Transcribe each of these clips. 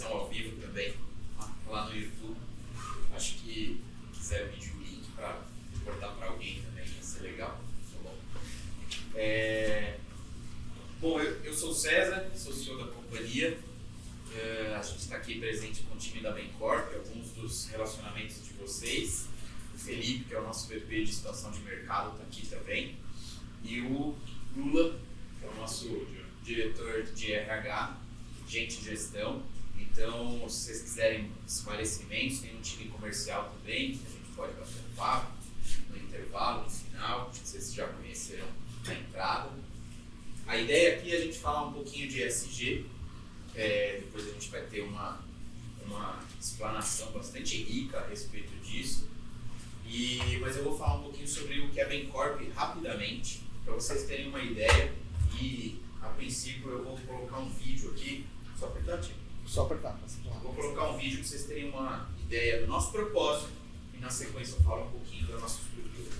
transmissão ao vivo também, lá no YouTube. Acho que se quiser pedir o link para cortar para alguém também, ia ser legal. Tá bom. Bom, eu sou o César, sou o CEO da companhia. A gente está aqui presente com o time da Bencorp, alguns dos relacionamentos de vocês. O Felipe, que é o nosso VP de expansão de mercado, está aqui também. E o Lula, que é o nosso diretor de RH, gente de gestão. Então, se vocês quiserem esclarecimentos, tem um time comercial também, que a gente pode bater um papo no intervalo, no final, acho que vocês já conheceram na entrada. A ideia aqui é a gente falar um pouquinho de ESG, depois a gente vai ter uma explanação bastante rica a respeito disso, mas eu vou falar um pouquinho sobre o que é a Bencorp rapidamente, para vocês terem uma ideia, e a princípio eu vou colocar um vídeo aqui, só apertar, Tio. Só apertar. Vou colocar um vídeo para vocês terem uma ideia do nosso propósito e na sequência eu falo um pouquinho da nossa estrutura.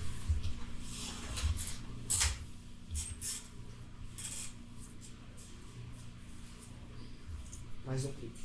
Mais um clique.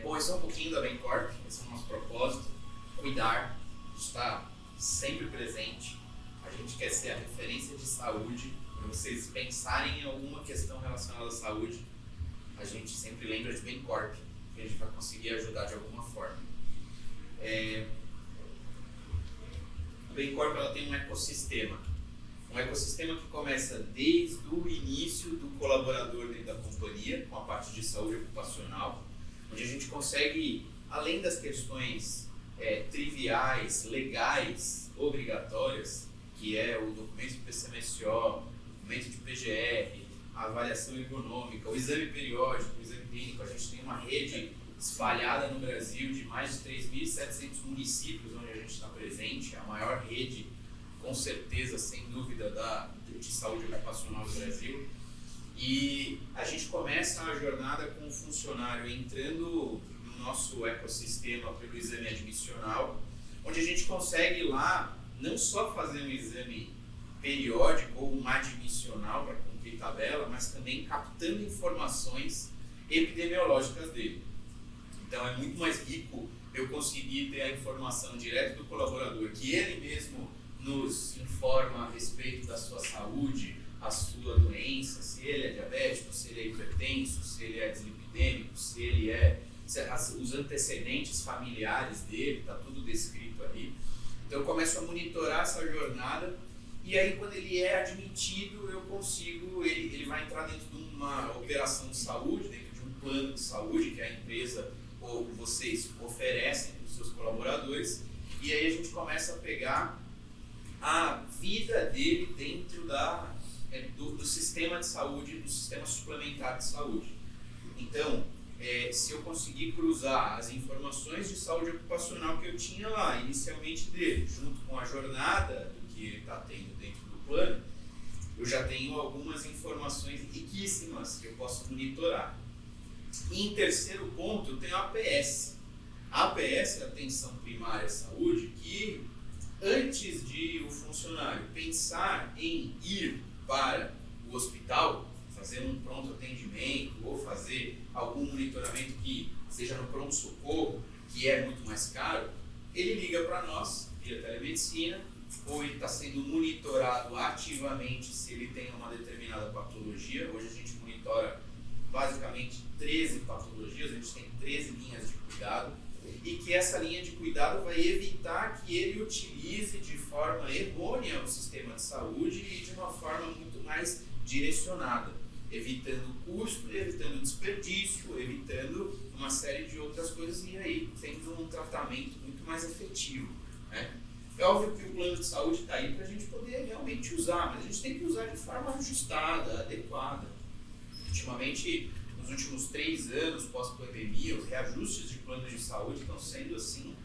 Bom, esse é um pouquinho da Bencorp, esse é o nosso propósito, cuidar, estar sempre presente. A gente quer ser a referência de saúde. Quando vocês pensarem em alguma questão relacionada à saúde, a gente sempre lembra de Bencorp, que a gente vai conseguir ajudar de alguma forma. A Bencorp ela tem um ecossistema que começa desde o início do colaborador dentro da companhia, com a parte de saúde ocupacional, onde a gente consegue, além das questões triviais, legais, obrigatórias, que é o documento de PCMSO, o documento de PGR, a avaliação ergonômica, o exame periódico, o exame clínico. A gente tem uma rede espalhada no Brasil de mais de 3.700 municípios onde a gente está presente, a maior rede, com certeza, sem dúvida, de saúde ocupacional do Brasil. E a gente começa a jornada com o funcionário entrando no nosso ecossistema pelo exame admissional, onde a gente consegue lá não só fazer um exame periódico ou um admissional para cumprir tabela, mas também captando informações epidemiológicas dele. Então é muito mais rico eu conseguir ter a informação direto do colaborador, que ele mesmo nos informa a respeito da sua saúde, a sua doença, se ele é diabético, se ele é hipertenso, se ele é dislipidêmico, os antecedentes familiares dele, está tudo descrito ali. Então eu começo a monitorar essa jornada e aí quando ele é admitido ele vai entrar dentro de uma operação de saúde, dentro de um plano de saúde que a empresa ou vocês oferecem para os seus colaboradores, e aí a gente começa a pegar a vida dele dentro do sistema de saúde, do sistema suplementar de saúde. Então, se eu conseguir cruzar as informações de saúde ocupacional que eu tinha lá, inicialmente dele, junto com a jornada do que ele está tendo dentro do plano, eu já tenho algumas informações riquíssimas que eu posso monitorar. E em terceiro ponto, eu tenho a APS. A APS é a Atenção Primária à Saúde, que antes de o funcionário pensar em ir para o hospital, fazer um pronto atendimento ou fazer algum monitoramento que seja no pronto-socorro, que é muito mais caro, ele liga para nós via telemedicina, ou ele está sendo monitorado ativamente se ele tem uma determinada patologia. Hoje a gente monitora basicamente 13 patologias, a gente tem 13 linhas de cuidado, e que essa linha de cuidado vai evitar que ele utilize de forma errônea o sistema de saúde e de uma forma muito mais direcionada, evitando custo, evitando desperdício, evitando uma série de outras coisas e aí tendo um tratamento muito mais efetivo, né? É óbvio que o plano de saúde está aí para a gente poder realmente usar, mas a gente tem que usar de forma ajustada, adequada. Ultimamente, nos últimos 3 anos pós-pandemia, os reajustes de planos de saúde estão sendo assim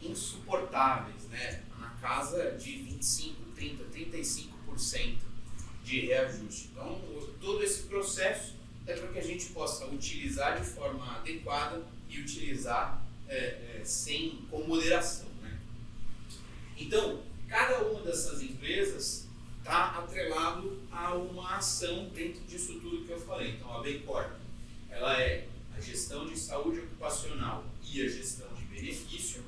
insuportáveis, né? Na casa de 25%, 30%, 35% de reajuste. Então, todo esse processo é para que a gente possa utilizar de forma adequada e utilizar com moderação, né? Então, cada uma dessas empresas está atrelado a uma ação dentro disso tudo que eu falei. Então, a Bencorp, ela é a gestão de saúde ocupacional e a gestão de benefício.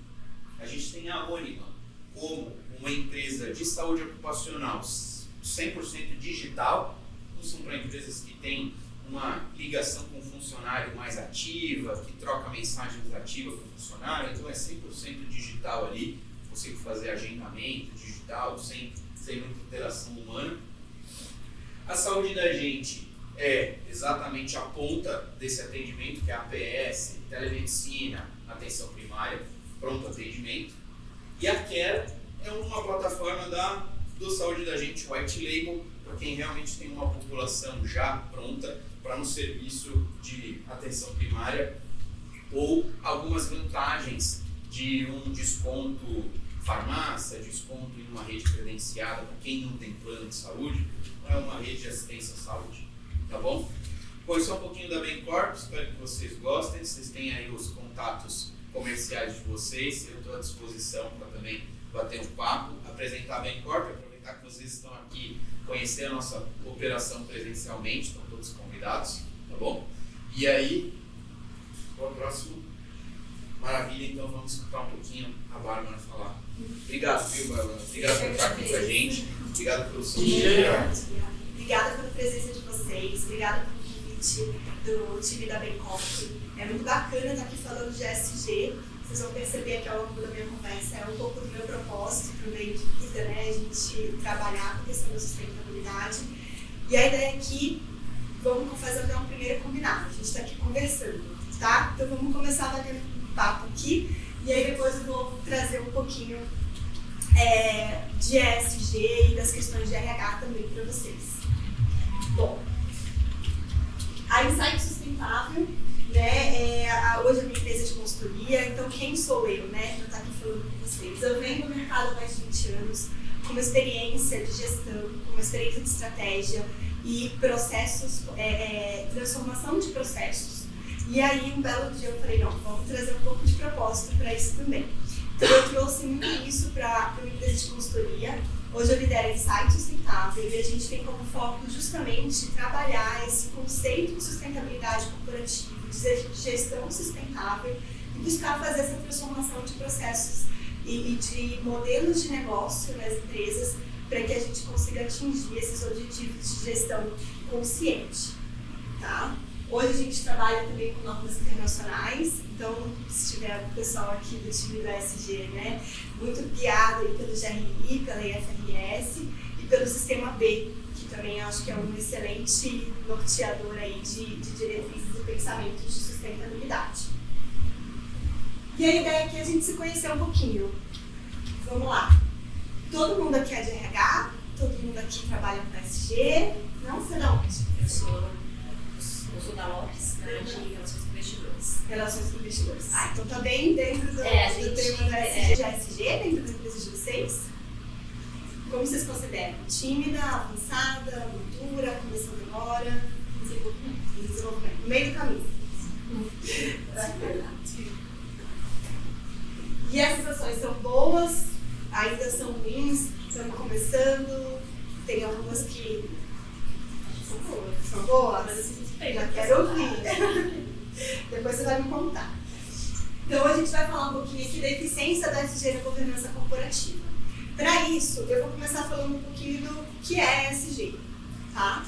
A gente tem a Ânima como uma empresa de saúde ocupacional 100% digital. Não são para empresas que têm uma ligação com o funcionário mais ativa, que troca mensagens ativas com o funcionário, então é 100% digital ali, consigo fazer agendamento digital, sem muita interação humana. A saúde da gente é exatamente a ponta desse atendimento, que é a APS, telemedicina, atenção primária, pronto atendimento. E a Care é uma plataforma do Saúde da Gente White Label, para quem realmente tem uma população já pronta para um serviço de atenção primária ou algumas vantagens de um desconto farmácia, desconto em uma rede credenciada para quem não tem plano de saúde, não é uma rede de assistência à saúde, tá bom? Bom, isso é um pouquinho da Bencorp, espero que vocês gostem, vocês têm aí os contatos comerciais de vocês, eu estou à disposição para também bater um papo, apresentar a Bencorp, aproveitar que vocês estão aqui, conhecer a nossa operação presencialmente, estão todos convidados, tá bom? E aí, o próximo, maravilha, então vamos escutar um pouquinho a Bárbara falar. Obrigado, viu, Bárbara? Obrigado por estar aqui com a gente, obrigado pelo seu dia. Obrigada pela presença de vocês, obrigada pelo convite do time da Bencorp. É muito bacana estar aqui falando de ESG. Vocês vão perceber que ao longo da minha conversa é um pouco do meu propósito para o meio de vida, né? A gente trabalhar com a questão da sustentabilidade. E a ideia aqui, vamos fazer um primeiro combinado. A gente está aqui conversando, tá? Então vamos começar a bater um papo aqui e aí depois eu vou trazer um pouquinho de ESG e das questões de RH também para vocês. Bom, a Insight Sustentável, né, hoje é minha empresa de consultoria, então quem sou eu, né, para estar aqui falando com vocês? Eu venho do mercado há mais de 20 anos, com uma experiência de gestão, com uma experiência de estratégia e processos, transformação de processos. E aí, um belo dia eu falei, não, vamos trazer um pouco de propósito para isso também. Então eu trouxe muito isso para uma empresa de consultoria. Hoje eu lidero a Insight Sustentável e a gente tem como foco justamente trabalhar esse conceito de sustentabilidade corporativa, de gestão sustentável e buscar fazer essa transformação de processos e de modelos de negócio nas empresas para que a gente consiga atingir esses objetivos de gestão consciente, tá? Hoje a gente trabalha também com normas internacionais, então se tiver o pessoal aqui do time do ESG, né, muito guiado aí pelo GRI, pela IFRS e pelo Sistema B, que também acho que é um excelente norteador aí de diretrizes e pensamentos de sustentabilidade. E a ideia aqui é a gente se conhecer um pouquinho. Vamos lá. Todo mundo aqui é de RH? Todo mundo aqui trabalha com ESG? Não? Você não? Eu sou da Lopes, na área de Relações com Investidores. Relações com Investidores. Ah, então tá bem dentro do tema da ESG, dentro da empresa de vocês? Como vocês consideram? Tímida, avançada, madura, começando agora? Desenvolvimento. No meio do caminho. E essas ações são boas? A ainda são ruins, estão começando, tem algumas que são boas, já quero ouvir. Depois você vai me contar. Então a gente vai falar um pouquinho aqui da eficiência da ESG na governança corporativa. Para isso, eu vou começar falando um pouquinho do que é ESG, tá?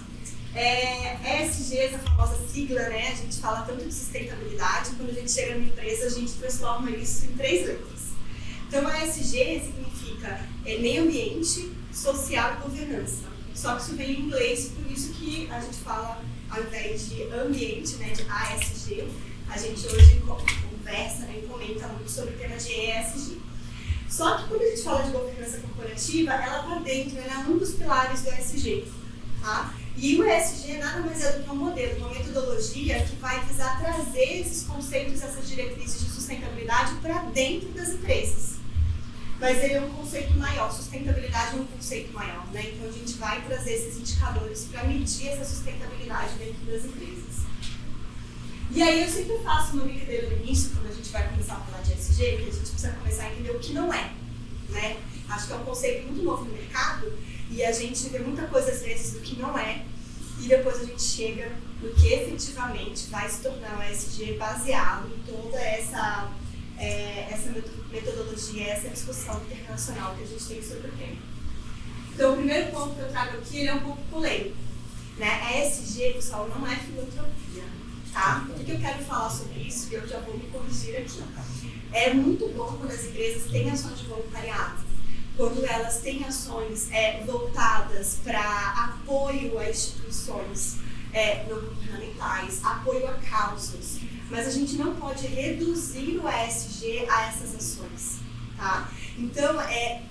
ESG, essa famosa sigla, né? A gente fala tanto de sustentabilidade, quando a gente chega numa empresa, a gente transforma isso em 3 letras. Então, a ESG significa meio ambiente, social e governança. Só que isso vem em inglês, por isso que a gente fala, ao invés de ambiente, né, de ASG, a gente hoje conversa, né, e comenta muito sobre o tema de ESG. Só que quando a gente fala de governança corporativa, ela está dentro, ela é um dos pilares do ESG, tá? E o ESG nada mais é do que um modelo, uma metodologia que vai visar trazer esses conceitos, essas diretrizes de sustentabilidade para dentro das empresas. Mas ele é um conceito maior, sustentabilidade é um conceito maior, né? Então a gente vai trazer esses indicadores para medir essa sustentabilidade dentro das empresas. E aí eu sempre faço uma brincadeira no início, quando a gente vai começar a falar de ESG, que a gente precisa começar a entender o que não é, né? Acho que é um conceito muito novo no mercado e a gente vê muita coisa às vezes do que não é e depois a gente chega no que efetivamente vai se tornar um ESG baseado em toda essa metodologia, essa discussão internacional que a gente tem sobre o tema. Então o primeiro ponto que eu trago aqui ele é um pouco polêmico, né? A ESG, pessoal, não é filantropia. Tá? Por que eu quero falar sobre isso? E eu já vou me corrigir aqui. É muito bom quando as empresas têm ações de voluntariado, quando elas têm ações voltadas para apoio a instituições não governamentais, apoio a causas, mas a gente não pode reduzir o ESG a essas ações. Tá? Então,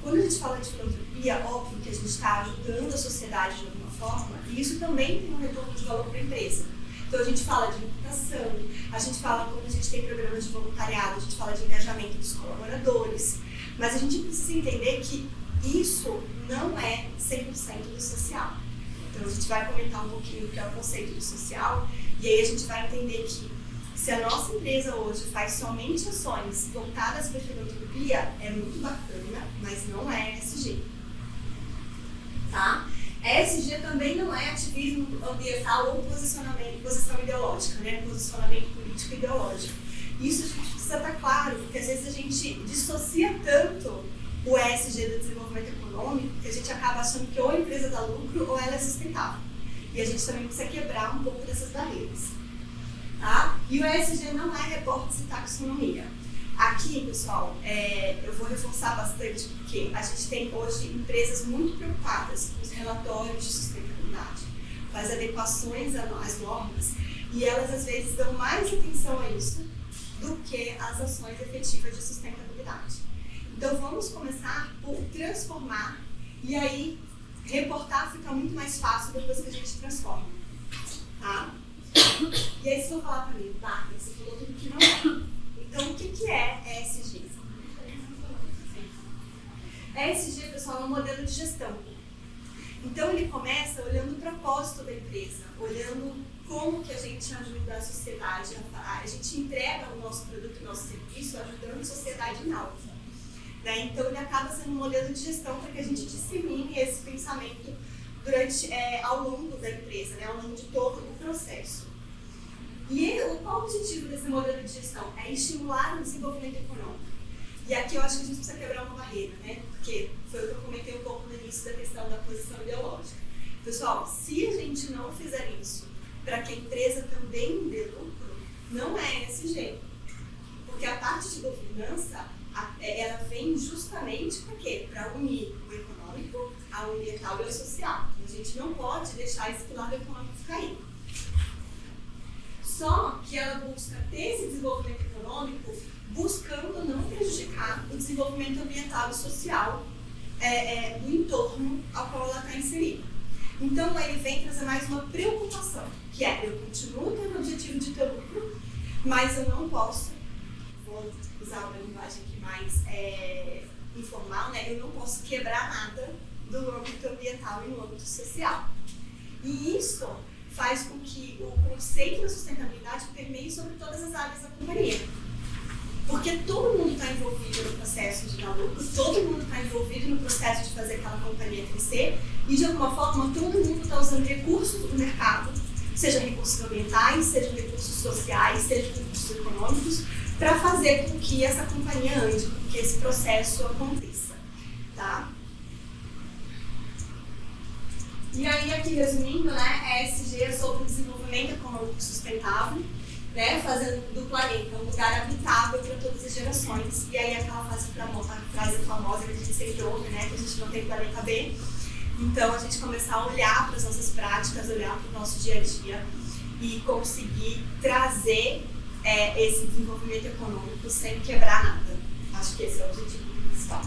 quando a gente fala de filantropia, óbvio que a gente está ajudando a sociedade de alguma forma, e isso também tem um retorno de valor para a empresa. Então a gente fala de reputação, a gente fala quando a gente tem programas de voluntariado, a gente fala de engajamento dos colaboradores, mas a gente precisa entender que isso não é 100% do social. Então a gente vai comentar um pouquinho o que é o conceito do social e aí a gente vai entender que se a nossa empresa hoje faz somente ações voltadas para a filantropia, é muito bacana, mas não é ESG. Tá? ESG também não é ativismo ambiental ou posição ideológica, né? Posicionamento político e ideológico. Isso a gente precisa estar claro, porque às vezes a gente dissocia tanto o ESG do desenvolvimento econômico que a gente acaba achando que ou a empresa dá lucro ou ela é sustentável. E a gente também precisa quebrar um pouco dessas barreiras. Tá? E o ESG não é reportes e taxonomia. Aqui, pessoal, eu vou reforçar bastante porque a gente tem hoje empresas muito preocupadas com os relatórios de sustentabilidade, com as adequações às normas, e elas às vezes dão mais atenção a isso do que as ações efetivas de sustentabilidade. Então vamos começar por transformar e aí reportar fica muito mais fácil depois que a gente transforma. Tá? E aí vocês vão falar para mim, tá, você falou tudo que não é. Então, o que é ESG? ESG, pessoal, é um modelo de gestão. Então, ele começa olhando o propósito da empresa, olhando como que a gente ajuda a sociedade, a gente entrega o nosso produto, o nosso serviço, ajudando a sociedade em alta. Né? Então, ele acaba sendo um modelo de gestão para que a gente dissemine esse pensamento ao longo da empresa, né? Ao longo de todo o processo. E qual o objetivo desse modelo de gestão? É estimular o desenvolvimento econômico. E aqui eu acho que a gente precisa quebrar uma barreira, né? Porque foi o que eu comentei um pouco no início da questão da posição ideológica. Pessoal, se a gente não fizer isso para que a empresa também dê lucro, não é ESG. Porque a parte de governança, ela vem justamente para quê? Para unir o econômico, ao ambiental e ao social. A gente não pode deixar esse pilar do econômico cair. Só que ela busca ter esse desenvolvimento econômico buscando não prejudicar o desenvolvimento ambiental e social do entorno ao qual ela está inserida. Então, ele vem trazer mais uma preocupação, que eu continuo tendo o objetivo de ter lucro, mas eu não posso, vou usar uma linguagem aqui mais informal, né? Eu não posso quebrar nada do âmbito ambiental e no âmbito social. E isso faz com que o conceito da sustentabilidade permeie sobre todas as áreas da companhia. Porque todo mundo está envolvido no processo de dar lucro, todo mundo está envolvido no processo de fazer aquela companhia crescer e, de alguma forma, todo mundo está usando recursos do mercado, seja recursos ambientais, seja recursos sociais, seja recursos econômicos, para fazer com que essa companhia ande, com que esse processo aconteça. Tá? E aí, aqui resumindo, né, ESG é sobre o desenvolvimento econômico sustentável, né, fazendo do planeta um lugar habitável para todas as gerações. E aí aquela frase famosa que a gente sempre ouve, né, que a gente não tem planeta B. Então a gente começar a olhar para as nossas práticas, olhar para o nosso dia a dia e conseguir trazer esse desenvolvimento econômico sem quebrar nada. Acho que esse é o objetivo principal.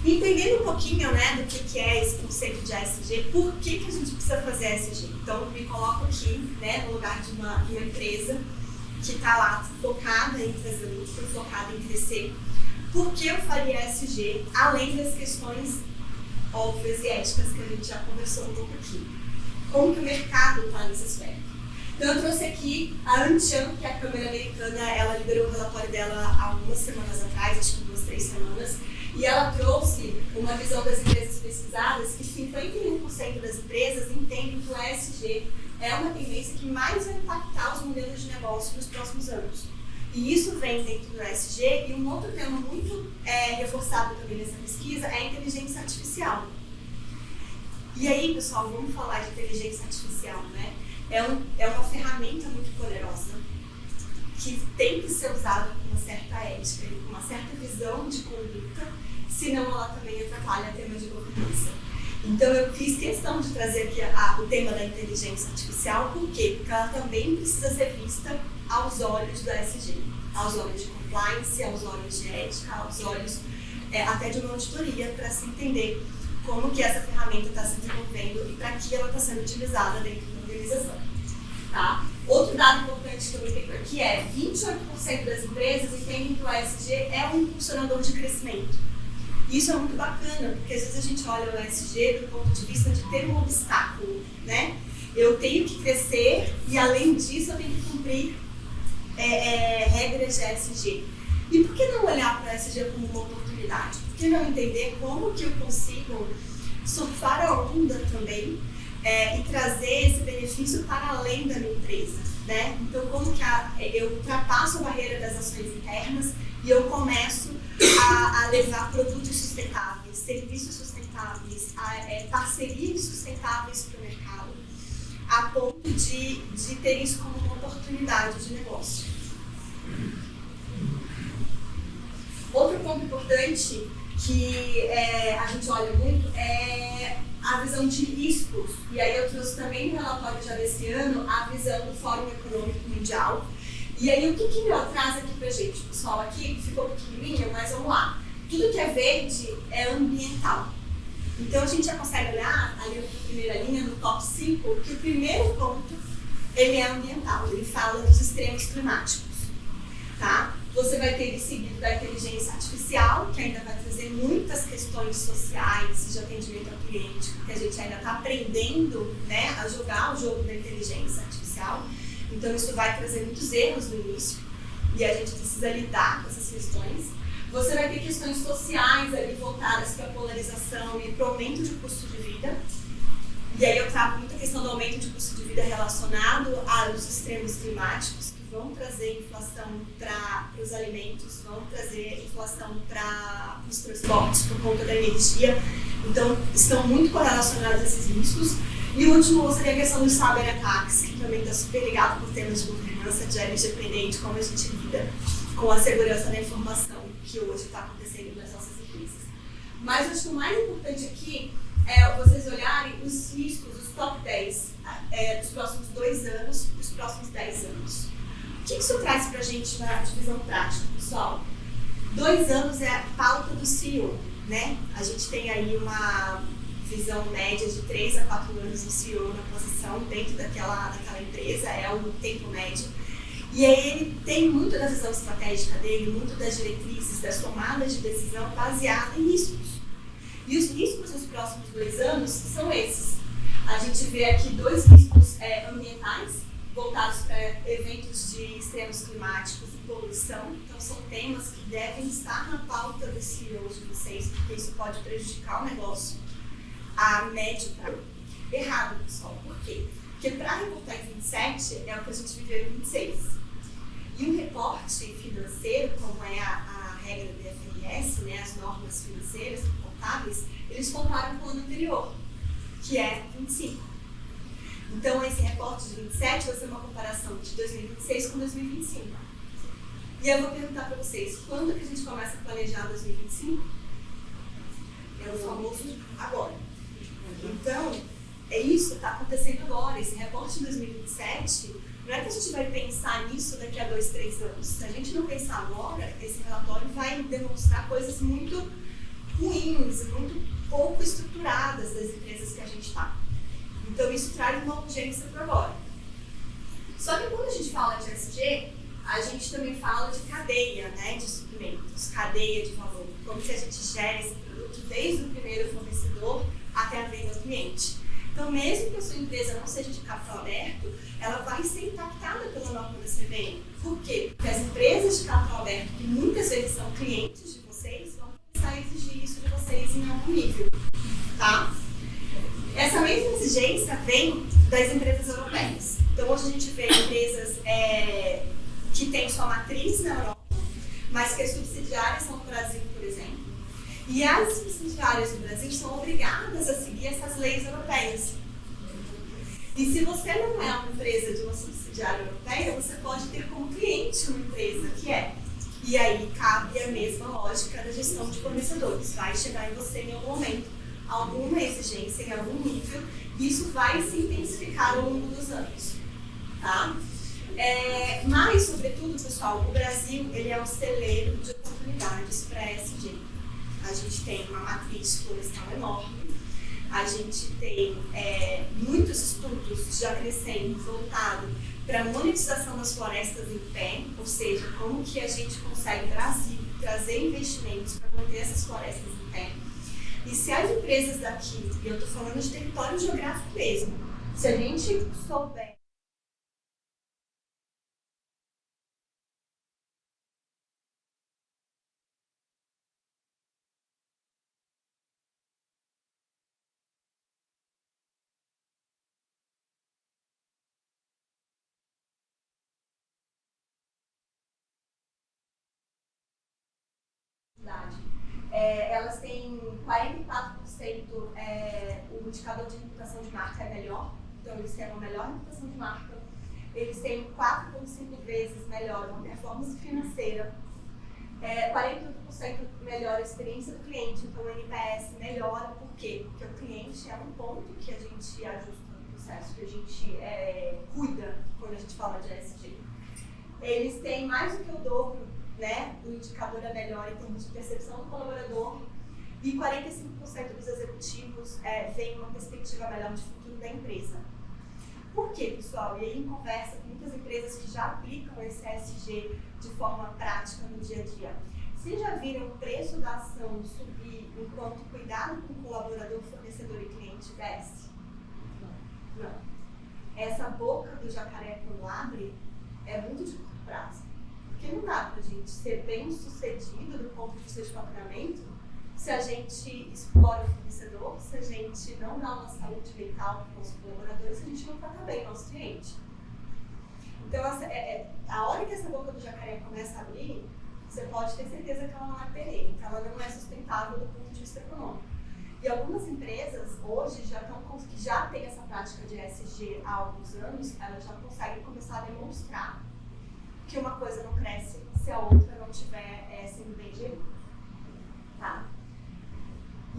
Entendendo um pouquinho, né, do que é esse conceito de ESG, por que a gente precisa fazer ESG? Então, me coloco aqui, né, no lugar de uma empresa que está lá focada em trazer lucro, focada em crescer. Por que eu faria ESG, além das questões óbvias e éticas que a gente já conversou um pouco aqui? Como que o mercado está nesse aspecto? Então, eu trouxe aqui a Anshan, que é a Câmara Americana, ela liberou o relatório dela há algumas semanas atrás, acho que 2-3 semanas, e ela trouxe uma visão das empresas pesquisadas que 51% das empresas entendem que o ESG é uma tendência que mais vai impactar os modelos de negócio nos próximos anos. E isso vem dentro do ESG, e um outro tema muito reforçado também nessa pesquisa é a inteligência artificial. E aí, pessoal, vamos falar de inteligência artificial, né? É uma ferramenta muito poderosa, que tem que ser usada com uma certa ética e com uma certa visão de conduta, senão ela também atrapalha o tema de governança. Então eu fiz questão de trazer aqui o tema da inteligência artificial, por quê? Porque ela também precisa ser vista aos olhos do ESG, aos olhos de compliance, aos olhos de ética, aos olhos até de uma auditoria, para se entender como que essa ferramenta está se desenvolvendo e para que ela está sendo utilizada dentro da organização. Tá? Outro dado importante que eu tenho aqui é 28% das empresas entendem que o ESG é um impulsionador de crescimento. Isso é muito bacana, porque às vezes a gente olha o ESG do ponto de vista de ter um obstáculo, né? Eu tenho que crescer e, além disso, eu tenho que cumprir regras de ESG. E por que não olhar para o ESG como uma oportunidade? Por que não entender como que eu consigo surfar a onda também e trazer esse benefício para além da minha empresa, né? Então, como que eu ultrapasso a barreira das ações internas e eu começo a levar produtos sustentáveis, serviços sustentáveis, parcerias sustentáveis para o mercado, a ponto de ter isso como uma oportunidade de negócio. Outro ponto importante que a gente olha muito é a visão de riscos, e aí eu trouxe também no relatório já desse ano a visão do Fórum Econômico Mundial. E aí o que ele traz aqui pra gente? Pessoal, aqui ficou pequenininho, mas vamos lá. Tudo que é verde é ambiental. Então a gente já consegue olhar ali na primeira linha, no top 5, que o primeiro ponto ele é ambiental, ele fala dos extremos climáticos. Tá? Você vai ter seguido da inteligência artificial, que ainda vai trazer muitas questões sociais de atendimento ao cliente, porque a gente ainda está aprendendo, né, a jogar o jogo da inteligência artificial. Então isso vai trazer muitos erros no início e a gente precisa lidar com essas questões. Você vai ter questões sociais ali voltadas para a polarização e para o aumento de custo de vida. E aí eu trago muita questão do aumento de custo de vida relacionado aos extremos climáticos, que vão trazer inflação para os alimentos, vão trazer inflação para os transportes por conta da energia. Então, estão muito correlacionados a esses riscos. E o último seria a questão dos cyber-attacks, que também está super ligado por temas de governança, de LGPD, de como a gente lida com a segurança da informação que hoje está acontecendo nas nossas empresas. Mas acho que o mais importante aqui é vocês olharem os riscos, os top 10 dos próximos 2 anos e dos próximos 10 anos. O que isso traz para a gente na divisão prática, pessoal? 2 anos é a pauta do CEO, né? A gente tem aí uma visão média de 3 a 4 anos do CEO na posição dentro daquela empresa, é o tempo médio. E aí ele tem muito da visão estratégica dele, muito das diretrizes, das tomadas de decisão baseada em riscos. E os riscos nos próximos 2 anos são esses. A gente vê aqui 2 riscos ambientais, voltados para eventos de extremos climáticos e poluição. Então, são temas que devem estar na pauta dos CEOs de vocês, porque isso pode prejudicar o negócio a médio prazo. Errado, pessoal. Por quê? Porque para reportar em 27 é o que a gente viveu em 26. E um reporte financeiro, como é a regra do IFRS, né, as normas financeiras contábeis, eles comparam com o ano anterior, que é 25. Então, esse reporte de 27 vai ser uma comparação de 2026 com 2025. E eu vou perguntar para vocês, quando que a gente começa a planejar 2025? É o famoso agora. Então, é isso que está acontecendo agora. Esse reporte de 2027, não é que a gente vai pensar nisso daqui a 2, 3 anos. Se a gente não pensar agora, esse relatório vai demonstrar coisas muito ruins, muito pouco estruturadas das empresas que a gente está. Então, isso traz uma urgência para agora. Só que quando a gente fala de ESG, a gente também fala de cadeia, né, de suprimentos, cadeia de valor. Como que a gente gera esse produto desde o primeiro fornecedor até a venda ao cliente. Então, mesmo que a sua empresa não seja de capital aberto, ela vai ser impactada pela norma da CVM. Por quê? Porque as empresas de capital aberto, que muitas vezes são clientes de vocês, vão começar a exigir isso de vocês em algum nível. Tá? Essa mesma exigência vem das empresas europeias. Então, hoje a gente vê empresas que têm sua matriz na Europa, mas que as subsidiárias são no Brasil, por exemplo. E as subsidiárias do Brasil são obrigadas a seguir essas leis europeias. E se você não é uma empresa de uma subsidiária europeia, você pode ter como cliente uma empresa que é. E aí cabe a mesma lógica da gestão de fornecedores. Vai chegar em você em algum momento alguma exigência em algum nível, e isso vai se intensificar ao longo dos anos. Tá? Mas, sobretudo, pessoal, o Brasil ele é um celeiro de oportunidades para ESG. A gente tem uma matriz florestal enorme, a gente tem muitos estudos já crescendo voltados para a monetização das florestas em pé, ou seja, como que a gente consegue trazer investimentos para manter essas florestas em pé. E se as empresas daqui, e eu estou falando de território geográfico mesmo, se a gente souber elas têm 44%, o indicador de reputação de marca é melhor, então eles têm uma melhor reputação de marca, eles têm 4,5 vezes melhor uma performance financeira, 48% melhor a experiência do cliente, então o NPS melhora, por quê? Porque o cliente é um ponto que a gente ajusta no processo, que a gente cuida quando a gente fala de ESG. Eles têm mais do que o dobro, né? O indicador é melhor em termos de percepção do colaborador e 45% dos executivos veem uma perspectiva melhor de futuro da empresa. Por quê, pessoal? E aí, em conversa com muitas empresas que já aplicam esse ESG de forma prática no dia a dia. Vocês já viram o preço da ação subir enquanto o cuidado com o colaborador, fornecedor e cliente desce? Não. Essa boca do jacaré quando abre é muito de curto prazo. Porque não dá pra gente ser bem sucedido do ponto de vista de faturamento se a gente explora o fornecedor, se a gente não dá uma saúde mental para os colaboradores, se a gente não trata bem o nosso cliente. Então, a hora que essa boca do jacaré começa a abrir, você pode ter certeza que ela não é perene, que ela não é sustentável do ponto de vista econômico. E algumas empresas hoje que já têm essa prática de ESG há alguns anos, elas já conseguem começar a demonstrar que uma coisa não cresce se a outra não estiver sendo bem gerida. Tá?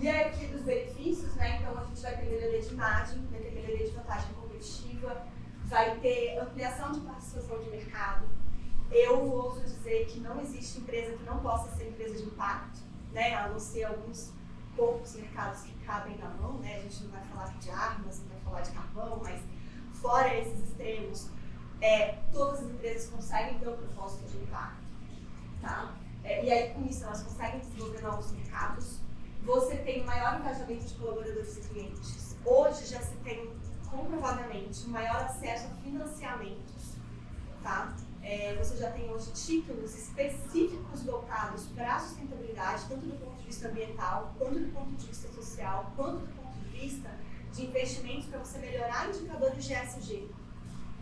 E aí aqui dos benefícios, né? Então a gente vai ter melhoria de imagem, vai ter melhoria de vantagem competitiva, vai ter ampliação de participação de mercado. Eu ouso dizer que não existe empresa que não possa ser empresa de impacto, né? A não ser alguns poucos mercados que cabem na mão, né? A gente não vai falar de armas, não vai falar de carvão, mas fora esses extremos, todas as empresas conseguem ter um propósito de impacto, tá? E aí com isso elas conseguem desenvolver novos mercados. Você tem maior engajamento de colaboradores e clientes. Hoje já se tem comprovadamente um maior acesso a financiamentos, tá? Você já tem hoje títulos específicos voltados para a sustentabilidade, tanto do ponto de vista ambiental, quanto do ponto de vista social, quanto do ponto de vista de investimentos para você melhorar indicadores de ESG,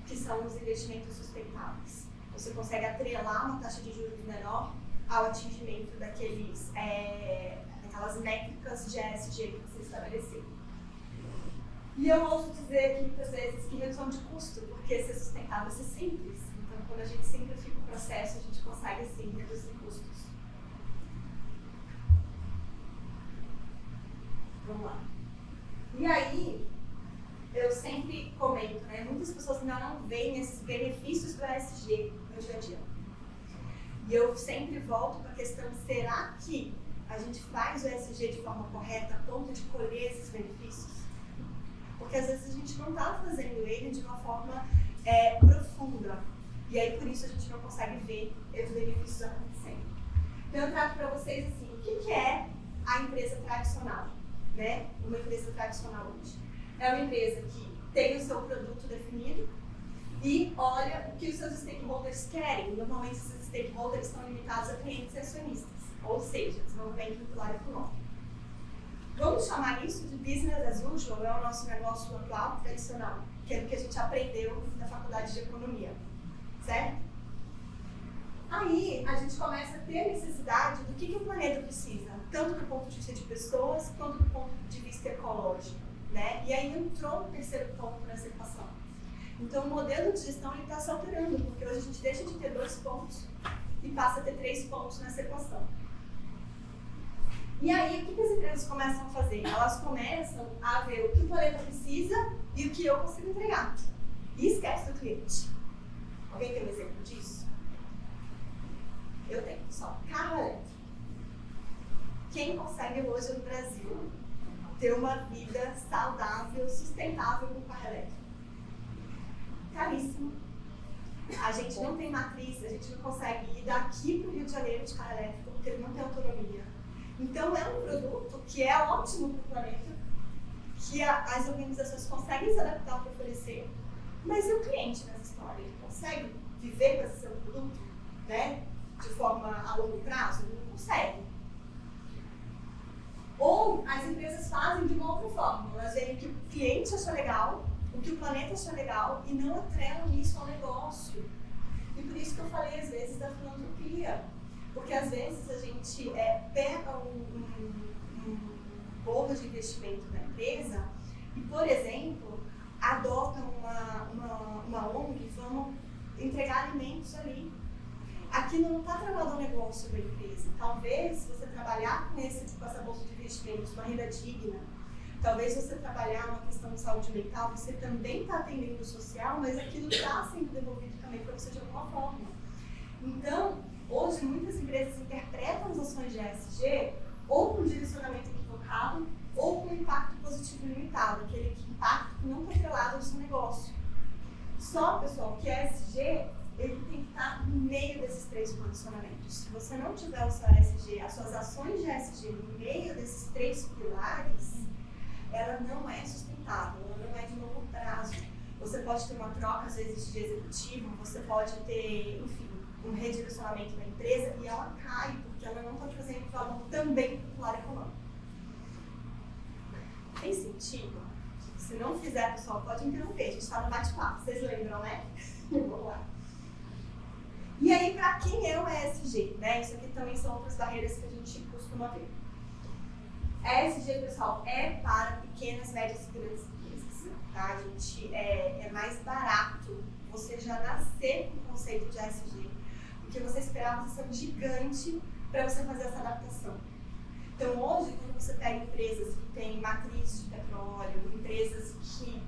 que são os investimentos sustentáveis. Você consegue atrelar uma taxa de juros menor ao atingimento daquelas métricas de ESG que você estabeleceu. E eu ouço dizer aqui muitas vezes que redução de custo, porque ser sustentável é ser simples. Então, quando a gente simplifica o processo, a gente consegue, sim, reduzir custos. Vamos lá. E aí, eu sempre comento, né? Muitas pessoas ainda não veem esses benefícios do ESG no dia a dia. E eu sempre volto para a questão, será que a gente faz o ESG de forma correta a ponto de colher esses benefícios? Porque às vezes a gente não está fazendo ele de uma forma profunda. E aí por isso a gente não consegue ver os benefícios acontecendo. Então eu trago para vocês assim, o que é a empresa tradicional, né? Uma empresa tradicional hoje. É uma empresa que tem o seu produto definido e olha o que os seus stakeholders querem. Normalmente esses stakeholders estão limitados a clientes e acionistas, ou seja, desenvolvimento do pilar econômico. Vamos chamar isso de business as usual, é o nosso negócio atual, tradicional, que é o que a gente aprendeu na faculdade de economia, certo? Aí a gente começa a ter necessidade do que o planeta precisa, tanto do ponto de vista de pessoas, quanto do ponto de vista ecológico, né? E aí entrou o terceiro ponto nessa equação. Então o modelo de gestão está se alterando, porque hoje a gente deixa de ter 2 pontos e passa a ter 3 pontos nessa equação. E aí, o que as empresas começam a fazer? Elas começam a ver o que o planeta precisa e o que eu consigo entregar. E esquece do cliente. Alguém tem um exemplo disso? Eu tenho, só. Carro elétrico. Quem consegue hoje no Brasil ter uma vida saudável, sustentável com carro elétrico? Caríssimo. A gente não tem matriz, a gente não consegue ir daqui para o Rio de Janeiro de carro elétrico porque ele não tem autonomia. Então, é um produto que é ótimo para o planeta, que as organizações conseguem se adaptar para oferecer, mas e o cliente nessa história? Ele consegue viver com esse seu produto, né, de forma a longo prazo? Ele não consegue. Ou as empresas fazem de uma outra forma, elas veem que o cliente achou legal, o que o planeta achou legal e não atrelam isso ao negócio. E por isso que eu falei às vezes da filantropia. Porque às vezes a gente pega um bolo de investimento da empresa e, por exemplo, adota uma ONG, vamos entregar alimentos ali. Aquilo não está travado ao negócio da empresa. Talvez você trabalhar com essa bolsa de investimentos, uma renda digna, talvez você trabalhar uma questão de saúde mental, você também está atendendo o social, mas aquilo está sendo devolvido também para você de alguma forma. Então, hoje, muitas empresas interpretam as ações de ESG ou com direcionamento equivocado ou com impacto positivo limitado, aquele impacto que não está atrelado ao seu negócio. Só, pessoal, que ESG ele tem que estar no meio desses 3 posicionamentos. Se você não tiver o seu ESG, as suas ações de ESG no meio desses 3 pilares, ela não é sustentável, ela não é de longo prazo. Você pode ter uma troca, às vezes, de executivo, você pode ter, enfim, um redirecionamento da empresa e ela cai, porque ela não está trazendo valor também para o pilar econômico. Tem sentido? Se não fizer, pessoal, pode interromper, a gente está no bate-papo, vocês lembram, né? Vamos lá. E aí, para quem é o ESG? Né? Isso aqui também são outras barreiras que a gente costuma ver. ESG, pessoal, é para pequenas, médias e grandes empresas. Tá? A gente, é mais barato você já nascer com o conceito de ESG, porque você esperava você ser um gigante para você fazer essa adaptação. Então, hoje, quando você pega empresas que têm matriz de petróleo, empresas que,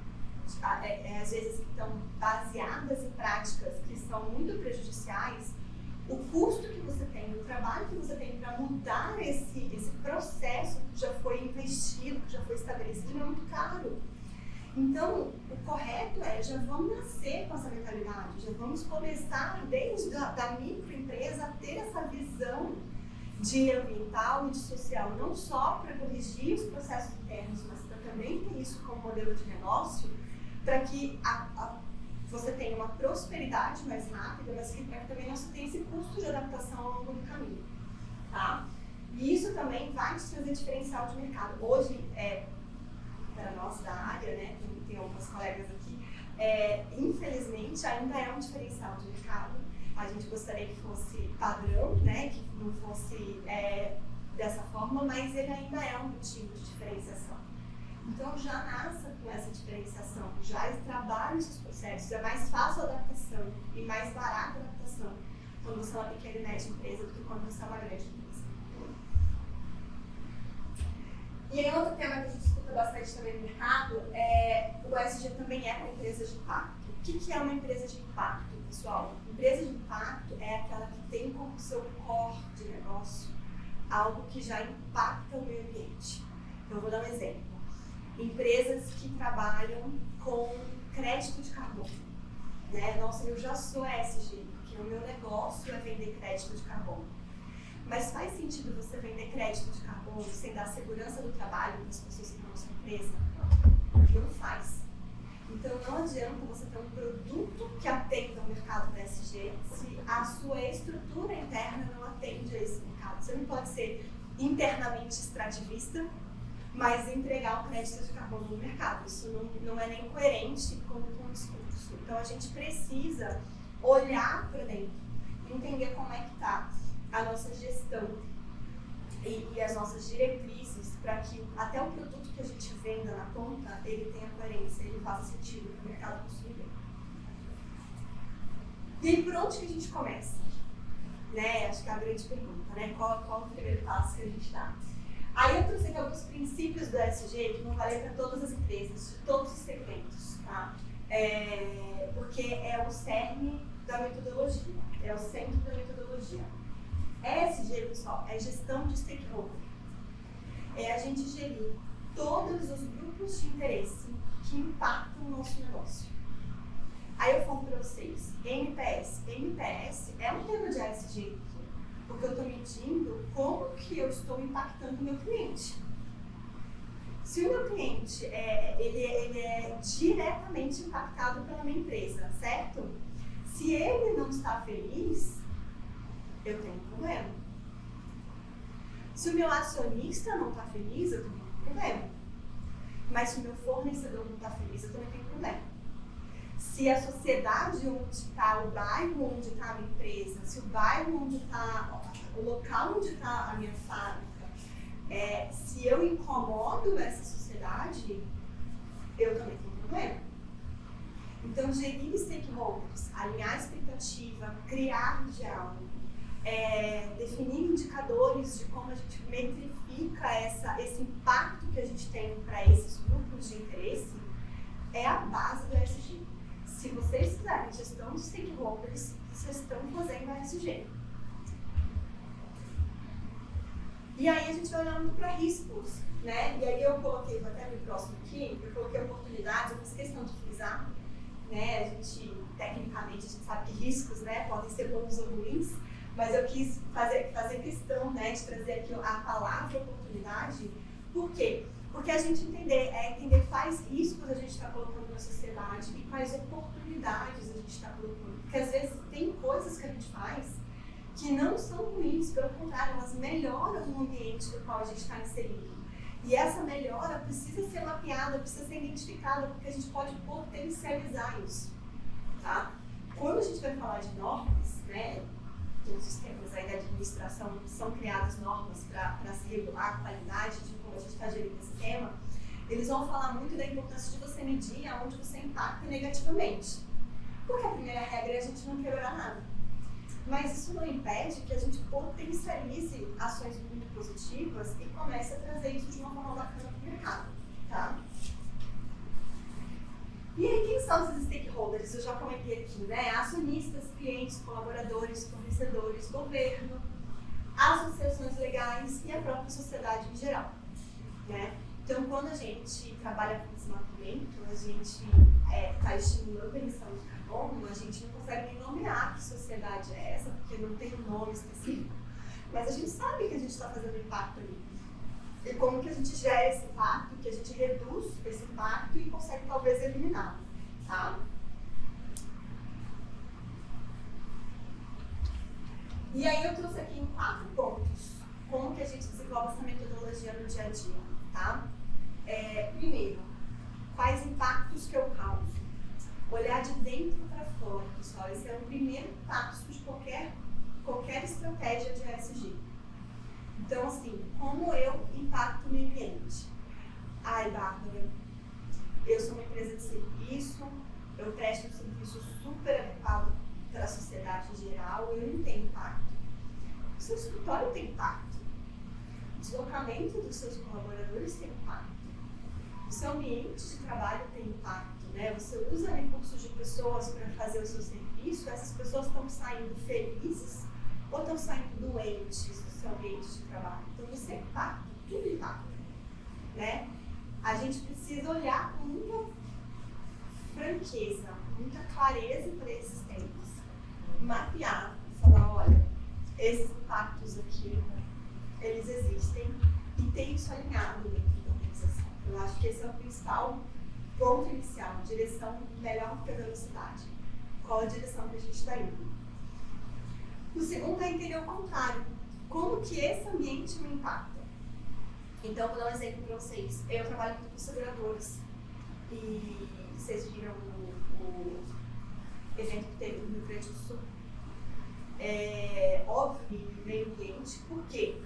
às vezes, estão baseadas em práticas que são muito prejudiciais, o custo que você tem, o trabalho que você tem para mudar esse processo que já foi investido, que já foi estabelecido, é muito caro. Então, o correto já vamos nascer com essa mentalidade, já vamos começar desde da microempresa a ter essa visão de ambiental e de social, não só para corrigir os processos internos, mas para também ter isso como modelo de negócio, para que você tenha uma prosperidade mais rápida, mas que para que também não se tenha esse custo de adaptação ao longo do caminho. Tá? E isso também vai te trazer diferencial de mercado. Hoje, para nós da área, né, tem alguns colegas aqui, infelizmente ainda é um diferencial de mercado. A gente gostaria que fosse padrão, né, que não fosse dessa forma, mas ele ainda é um motivo de diferenciação. Então já nasça com essa diferenciação, já trabalhe os seus processos, é mais fácil a adaptação e mais barata a adaptação quando você é uma pequena e média empresa do que quando você é uma grande empresa. E aí outro tema que a gente escuta bastante também no mercado o ESG também é para empresas de impacto. O que é uma empresa de impacto, pessoal? Empresa de impacto é aquela que tem como seu core de negócio algo que já impacta o meio ambiente. Então, eu vou dar um exemplo. Empresas que trabalham com crédito de carbono. Né? Nossa, eu já sou ESG, porque o meu negócio é vender crédito de carbono. Mas faz sentido você vender crédito de carbono sem dar segurança do trabalho para as pessoas que estão na sua empresa? Não faz. Então não adianta você ter um produto que atenda ao mercado da ESG se a sua estrutura interna não atende a esse mercado. Você não pode ser internamente extrativista, mas entregar o crédito de carbono no mercado. Isso não é nem coerente com o discurso. Então a gente precisa olhar para dentro, entender como é que está a nossa gestão e as nossas diretrizes para que até o produto que a gente venda na ponta, ele tenha coerência, ele faça sentido para o mercado consumidor. E aí, por onde que a gente começa? Né? Acho que é a grande pergunta, né? Qual o primeiro passo que a gente dá? Aí eu trouxe aqui alguns princípios do ESG que vão valer para todas as empresas, de todos os segmentos, tá? Porque é o cerne da metodologia, é o centro da metodologia. ESG, pessoal, é gestão de stakeholder. É a gente gerir todos os grupos de interesse que impactam o nosso negócio. Aí eu falo para vocês, NPS. NPS é um tema de ESG, porque eu estou medindo como que eu estou impactando o meu cliente. Se o meu cliente ele é diretamente impactado pela minha empresa, certo? Se ele não está feliz, eu tenho um problema. Se o meu acionista não está feliz, eu tenho um problema. Mas se o meu fornecedor não está feliz, eu também tenho um problema. Se a sociedade onde está, o bairro onde está a minha empresa, se o bairro onde está, o local onde está a minha fábrica, se eu incomodo essa sociedade, eu também tenho um problema. Então, gerir stakeholders, alinhar a expectativa, criar diálogo, definir indicadores de como a gente metrifica esse impacto que a gente tem para esses grupos de interesse, é a base do ESG. Se vocês fizerem gestão de stakeholders, vocês estão fazendo ESG. E aí a gente vai olhando para riscos, né? E aí eu coloquei, vou até me próximo aqui, eu coloquei oportunidades, eu fiz questão de frisar, né? A gente, tecnicamente, a gente sabe que riscos, né, podem ser bons ou ruins, mas eu quis fazer questão, né, de trazer aqui a palavra oportunidade. Por quê? Porque a gente entender quais riscos a gente está colocando na sociedade e quais oportunidades a gente está colocando. Porque às vezes tem coisas que a gente faz que não são ruins, pelo contrário, elas melhoram o ambiente no qual a gente está inserido. E essa melhora precisa ser mapeada, precisa ser identificada, porque a gente pode potencializar isso. Tá? Quando a gente vai falar de normas, né, nos sistemas aí da administração são criadas normas para se regular a qualidade de como a gente está gerindo esse tema, eles vão falar muito da importância de você medir aonde você impacta negativamente. Porque a primeira regra é a gente não quebrar nada. Mas isso não impede que a gente potencialize ações muito positivas e comece a trazer isso de uma forma bacana para o mercado. Tá? E aí, quem são esses stakeholders? Eu já comentei aqui, né? Acionistas, clientes, colaboradores, fornecedores, governo, associações legais e a própria sociedade em geral, né? Então, quando a gente trabalha com desmatamento, a gente está estimulando a emissão de carbono, a gente não consegue nem nomear que sociedade é essa, porque não tem um nome específico. Mas a gente sabe que a gente está fazendo impacto ali. E como que a gente gera esse impacto, que a gente reduz esse impacto e consegue talvez eliminar. tá? E aí eu trouxe aqui em 4 pontos como que a gente desenvolve essa metodologia no dia a dia, tá? Primeiro, quais impactos que eu causo? Olhar de dentro para fora, pessoal. Esse é o primeiro passo de qualquer estratégia de ESG. Então, assim, como eu impacto o meio ambiente? Ai, Bárbara, eu sou uma empresa de serviço, eu presto um serviço super adequado para a sociedade em geral, eu não tenho impacto. O seu escritório tem impacto. O deslocamento dos seus colaboradores tem impacto. O seu ambiente de trabalho tem impacto, né? Você usa recursos de pessoas para fazer o seu serviço, essas pessoas estão saindo felizes ou estão saindo doentes do seu ambiente de trabalho. Então você impacta, tudo impacta, né? A gente precisa olhar com muita franqueza, muita clareza para esses temas. Mapear e falar, olha, esses impactos aqui, eles existem e tem isso alinhado dentro da organização. Eu acho que esse é o principal ponto inicial, direção melhor que a velocidade. Qual a direção que a gente está indo? O segundo é entender o contrário. Como que esse ambiente me impacta? Então, vou dar um exemplo para vocês. Eu trabalho muito com seguradoras e vocês viram o evento que teve no Rio Grande do Sul. É óbvio, meio ambiente, por quê?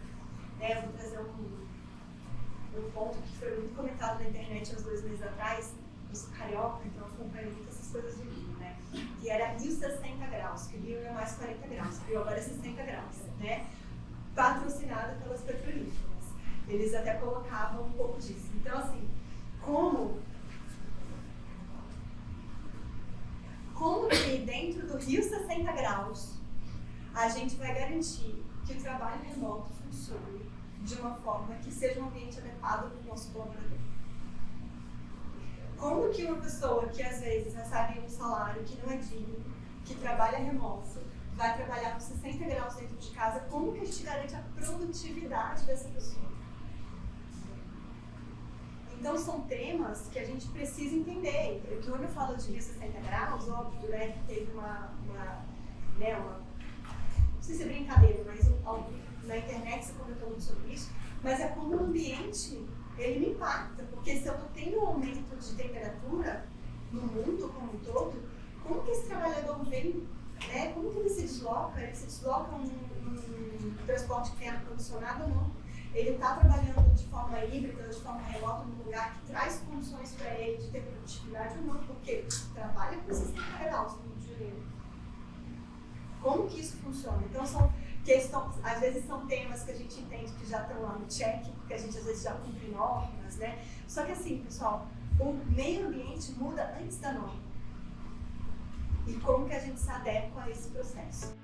Eu vou trazer um ponto que foi muito comentado na internet há uns 2 meses atrás. Eu sou carioca, então eu acompanho muito essas coisas do Rio, né? Que era Rio 60 graus, que o Rio é mais 40 graus, o Rio agora é 60 graus, né? Patrocinado pelas petrolíferas. Eles até colocavam um pouco disso. Então, assim, como que dentro do Rio 60 graus a gente vai garantir que o trabalho remoto funcione de uma forma que seja um ambiente adequado para o nosso colaborador? Como que uma pessoa que às vezes recebe um salário que não é digno, que trabalha remoto, vai trabalhar com 60 graus dentro de casa, como que a gente garante a produtividade dessa pessoa? Então são temas que a gente precisa entender. Quando eu falo de Rio 60 graus, óbvio, né, que teve não sei se é brincadeira, mas na internet se comentou muito sobre isso, mas é como o ambiente, ele me impacta, porque se eu não tenho um aumento de temperatura no mundo como um todo, como que esse trabalhador vem, né, como que ele se desloca? Ele se desloca num transporte que tem ar-condicionado ou não? Ele está trabalhando de forma híbrida, de forma remota, num lugar que traz condições para ele de ter produtividade ou não, porque trabalha com 60 graus no Rio de Janeiro. Como que isso funciona? Então, às vezes são temas que a gente entende que já estão lá no check, porque a gente às vezes já cumpre normas, né? Só que assim, pessoal, o meio ambiente muda antes da norma. E como que a gente se adequa a esse processo?